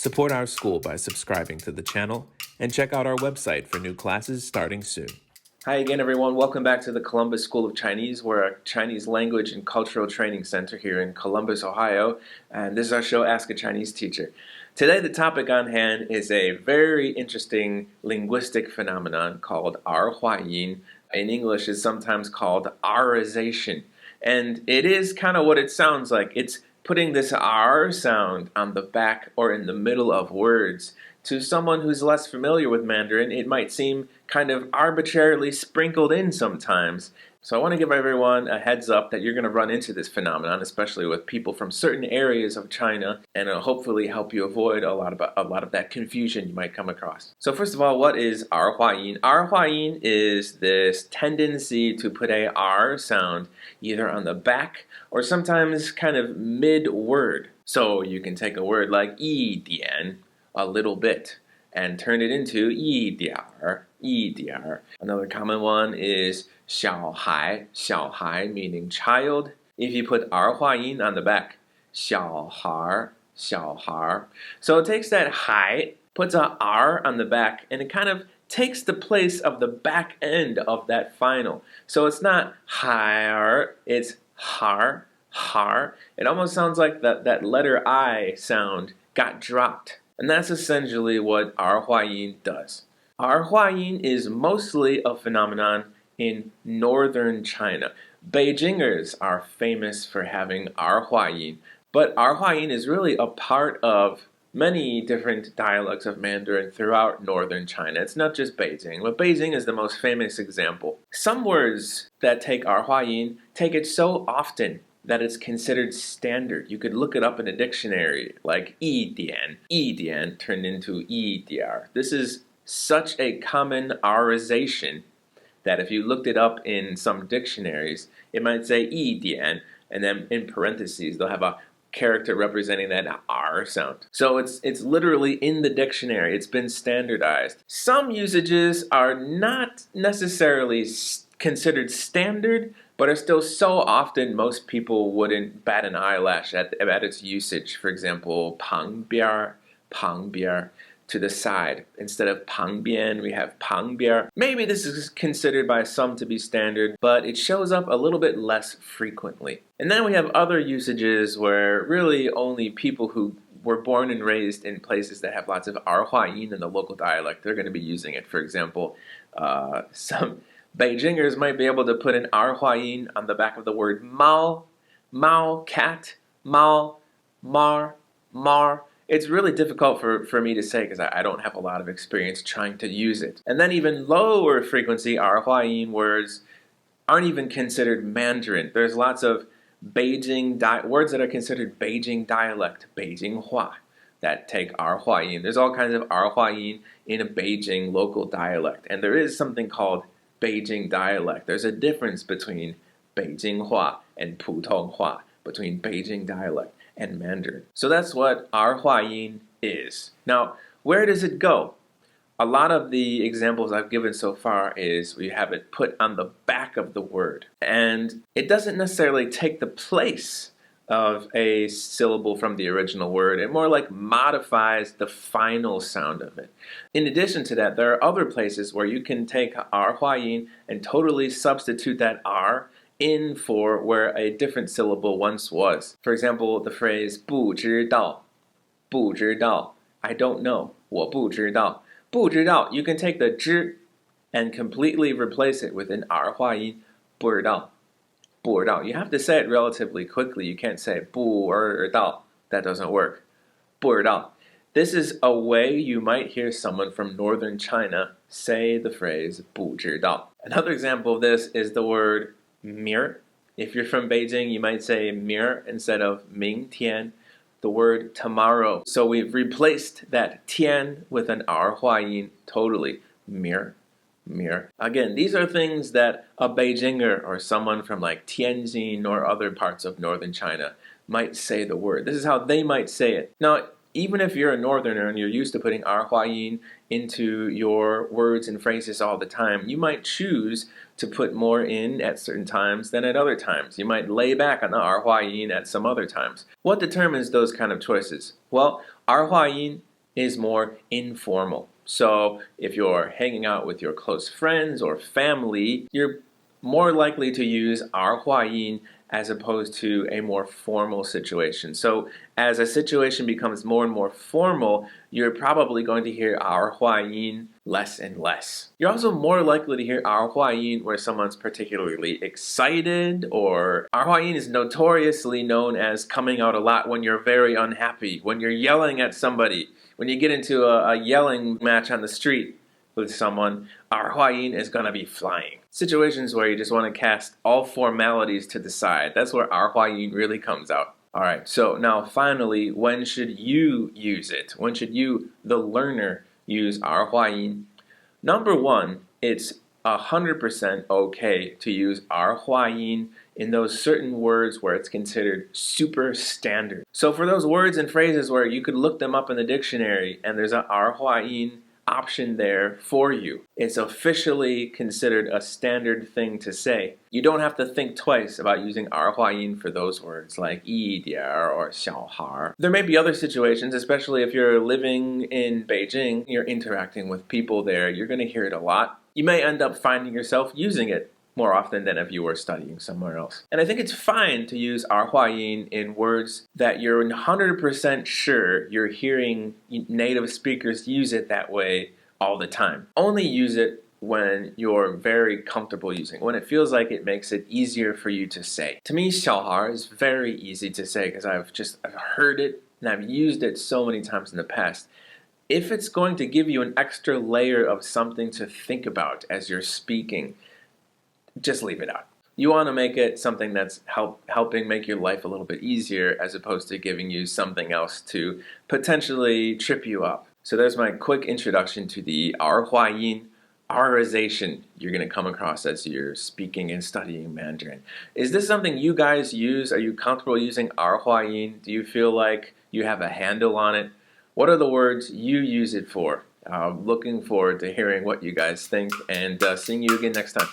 Support our school by subscribing to the channel and check out our website for new classes starting soon. Hi again, everyone. Welcome back to the Columbus School of Chinese. We're a Chinese language and cultural training center here in Columbus, Ohio, and this is our show, Ask a Chinese Teacher. Today, the topic on hand is a very interesting linguistic phenomenon called Erhua. In English, is sometimes called erization, and it is kind of what it sounds like. It's putting this R sound on the back or in the middle of words. To someone who's less familiar with Mandarin, it might seem kind of arbitrarily sprinkled in sometimes. So I want to give everyone a heads up that you're going to run into this phenomenon, especially with people from certain areas of China, and it'll hopefully help you avoid a lot of that confusion you might come across. So first of all, what is Erhua? Erhua is this tendency to put a R sound either on the back or sometimes kind of mid-word. So you can take a word like 一点, a little bit, and turn it into 一点儿. Another common one is 小孩, meaning child. If you put 儿化音 on the back, 小孩. So it takes that 孩, puts a R on the back, and it kind of takes the place of the back end of that final. So it's not 孩儿, it's har. It almost sounds like that letter I sound got dropped. And that's essentially what Erhua does. Erhua is mostly a phenomenon in northern China. Beijingers are famous for having Erhua, but Erhua is really a part of many different dialects of Mandarin throughout northern China. It's not just Beijing, but Beijing is the most famous example. Some words that take Erhua take it so often that it's considered standard. You could look it up in a dictionary, like 一点 turned into 一点儿. This is such a common erization that if you looked it up in some dictionaries, it might say 一点, and then in parentheses, they'll have a character representing that R sound. So it's literally in the dictionary. It's been standardized. Some usages are not necessarily considered standard, but are still so often most people wouldn't bat an eyelash at its usage. For example, 旁边, to the side. Instead of 旁边, we have 旁边. Maybe this is considered by some to be standard, but it shows up a little bit less frequently. And then we have other usages where really only people who were born and raised in places that have lots of Erhua in the local dialect, they're going to be using it. For example, some Beijingers might be able to put an Erhua on the back of the word Mao, cat, Mao, mar. It's really difficult for me to say because I don't have a lot of experience trying to use it. And then even lower frequency Erhua words aren't even considered Mandarin. There's lots of Beijing words that are considered Beijing dialect, Beijinghua, that take Erhua. There's all kinds of Erhua in a Beijing local dialect. And there is something called Beijing dialect. There's a difference between Beijinghua and Putonghua, between Beijing dialect and Mandarin. So that's what Erhua is. Now, where does it go? A lot of the examples I've given so far is we have it put on the back of the word. And it doesn't necessarily take the place of a syllable from the original word. It more like modifies the final sound of it. In addition to that, there are other places where you can take Erhua and totally substitute that R in for where a different syllable once was. For example, the phrase 不知道, I don't know, 我不知道. 不知道, you can take the 知 and completely replace it with an Erhua 不知道. You have to say it relatively quickly. You can't say 不知道. That doesn't work. 不知道. This is a way you might hear someone from northern China say the phrase 不知道. Another example of this is the word 明儿. If you're from Beijing, you might say 明儿 instead of 明天, the word tomorrow. So we've replaced that 天 with an Erhua totally. 明儿. Again, these are things that a Beijinger or someone from like Tianjin or other parts of northern China might say the word. This is how they might say it. Now, even if you're a northerner and you're used to putting Erhua into your words and phrases all the time, you might choose to put more in at certain times than at other times. You might lay back on the Erhua at some other times. What determines those kind of choices? Well, Erhua is more informal. So if you're hanging out with your close friends or family, you're more likely to use Erhua as opposed to a more formal situation. So as a situation becomes more and more formal, you're probably going to hear Erhua less and less. You're also more likely to hear Erhua where someone's particularly excited, or Erhua is notoriously known as coming out a lot when you're very unhappy, when you're yelling at somebody, when you get into a yelling match on the street with someone, Erhua is going to be flying. Situations where you just want to cast all formalities to the side. That's where Erhua really comes out. Alright, so now finally, when should you use it? When should you, the learner, use Erhua? Number one, it's 100% okay to use Erhua in those certain words where it's considered super standard. So for those words and phrases where you could look them up in the dictionary and there's an Erhua option there for you, it's officially considered a standard thing to say. You don't have to think twice about using Erhua for those words like 一点 or 小孩. There may be other situations, especially if you're living in Beijing, you're interacting with people there, you're going to hear it a lot. You may end up finding yourself using it more often than if you were studying somewhere else. And I think it's fine to use Erhua in words that you're 100% sure you're hearing native speakers use it that way all the time. Only use it when you're very comfortable using it, when it feels like it makes it easier for you to say. To me, 小孩 is very easy to say because I've heard it and I've used it so many times in the past. If it's going to give you an extra layer of something to think about as you're speaking, just leave it out. You want to make it something that's helping make your life a little bit easier as opposed to giving you something else to potentially trip you up. So there's my quick introduction to the Erhua erization you're going to come across as you're speaking and studying Mandarin. Is this something you guys use? Are you comfortable using Erhua? Do you feel like you have a handle on it? What are the words you use it for? Looking forward to hearing what you guys think and seeing you again next time.